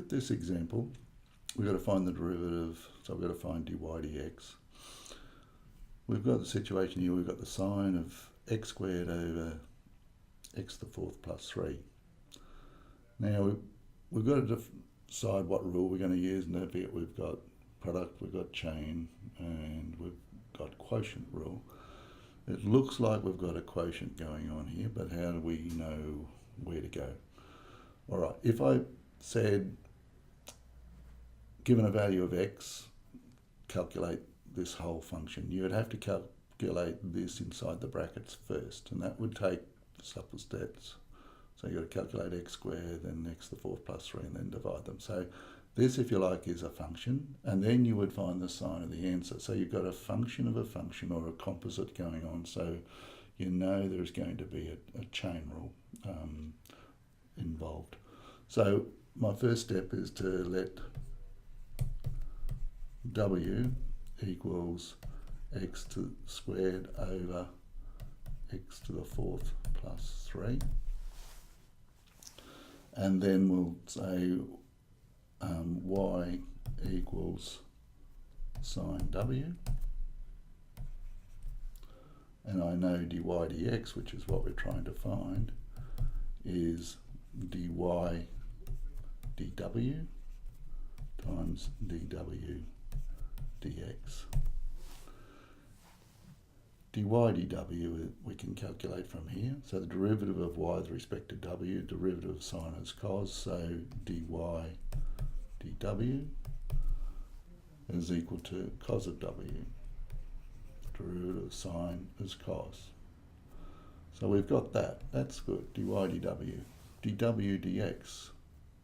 with this example, we've got to find the derivative, so we've got to find dy dx. We've got the situation here, we've got the sine of x squared over x to the fourth plus 3. Now, we've got to decide what rule we're going to use, and don't forget we've got product, we've got chain, and we've got quotient rule. It looks like we've got a quotient going on here, but how do we know where to go? All right, if I said, given a value of x, calculate this whole function, you would have to calculate this inside the brackets first, and that would take supple steps. So you've got to calculate x squared, then x to the fourth plus 3, and then divide them. So this, if you like, is a function, and then you would find the sign of the answer. So you've got a function of a function, or a composite going on, so you know there's going to be a chain rule involved. So my first step is to let w equals x squared over x to the fourth plus 3. And then we'll say y equals sine w. And I know dy dx, which is what we're trying to find, is dy dw times dw dx. dy dw we can calculate from here. So the derivative of y with respect to w, derivative of sine is cos, so dy dw is equal to cos of w. Derivative of sine is cos. So we've got that. That's good. dy dw. dw dx.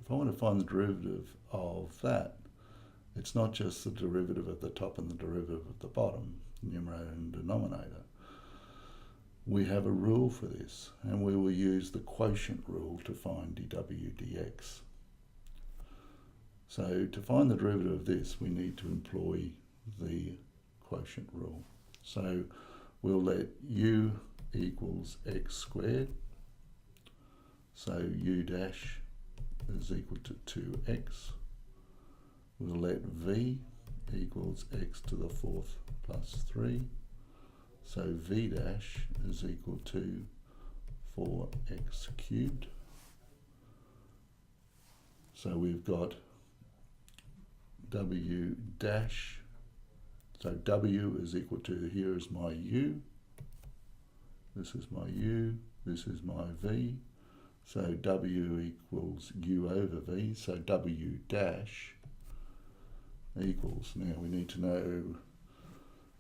If I want to find the derivative of that, it's not just the derivative at the top and the derivative at the bottom, numerator and denominator. We have a rule for this, and we will use the quotient rule to find dw dx. So to find the derivative of this, we need to employ the quotient rule. So we'll let u equals x squared, so u dash is equal to 2x. We'll let v equals x to the fourth plus 3. So v dash is equal to 4x cubed. So we've got w dash. So w is equal to, here is my u. This is my u. This is my v. So w equals u over v. So w dash equals, now we need to know,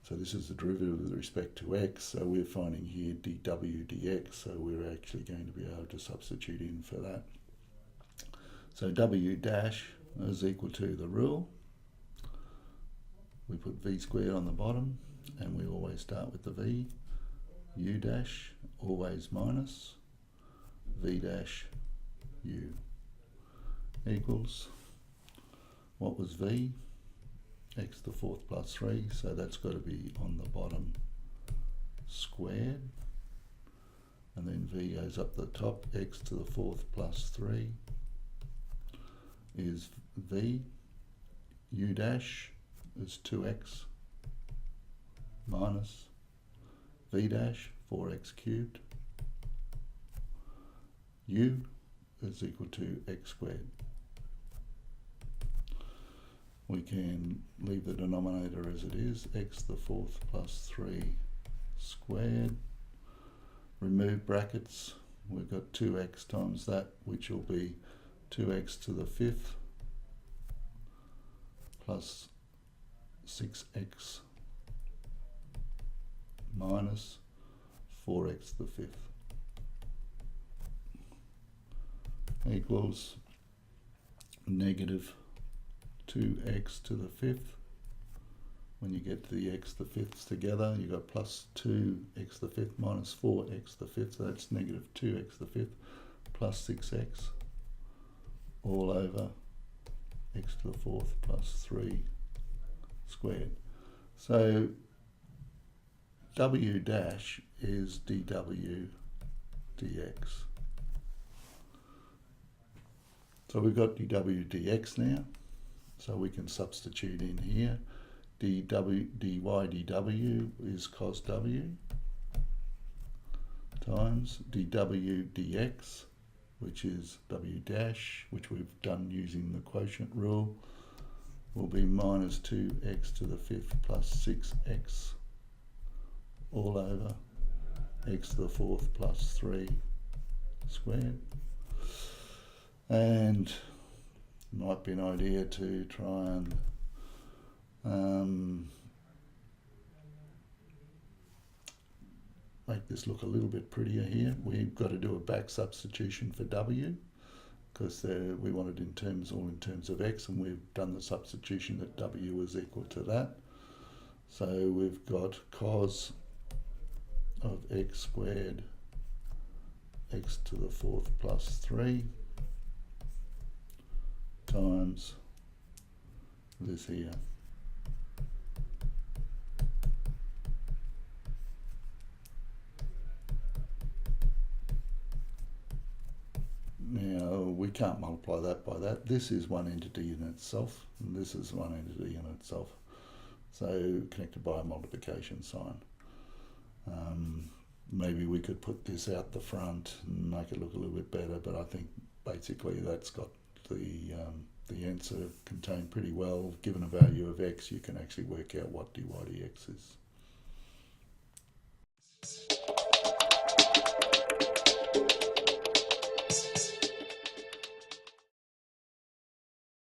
so this is the derivative with respect to x, so we're finding here dw dx, so we're actually going to be able to substitute in for that. So w dash is equal to the rule. We put v squared on the bottom, and we always start with the v. U dash, always minus v dash u, equals, what was v? X to the fourth plus 3, so that's got to be on the bottom squared, and then v goes up the top, x to the fourth plus 3 is v. U dash is 2x minus v dash 4x cubed. U is equal to x squared. We can leave the denominator as it is, x to the fourth plus 3 squared. Remove brackets, we've got 2x times that, which will be 2x to the fifth plus 6x minus 4x to the fifth equals negative 2x to the fifth. When you get to the x to the fifths together, you've got plus 2x to the fifth minus 4x to the fifth, so that's negative 2x to the fifth plus 6x all over x to the fourth plus 3 squared. So w dash is dw dx. So we've got dw dx now, so we can substitute in here. dy dw is cos w times dw dx, which is w dash, which we've done using the quotient rule, will be minus 2x to the fifth plus 6x all over x to the fourth plus 3 squared. And it might be an idea to try and make this look a little bit prettier here. We've got to do a back substitution for w, because we want it all in terms of x, and we've done the substitution that w is equal to that. So we've got cos of x squared x to the fourth plus 3 times this here. Now we can't multiply that by that. This is one entity in itself, and this is one entity in itself. So connected by a multiplication sign. Maybe we could put this out the front and make it look a little bit better, but I think basically that's got the answer contained pretty well. Given a value of x, you can actually work out what dy dx is.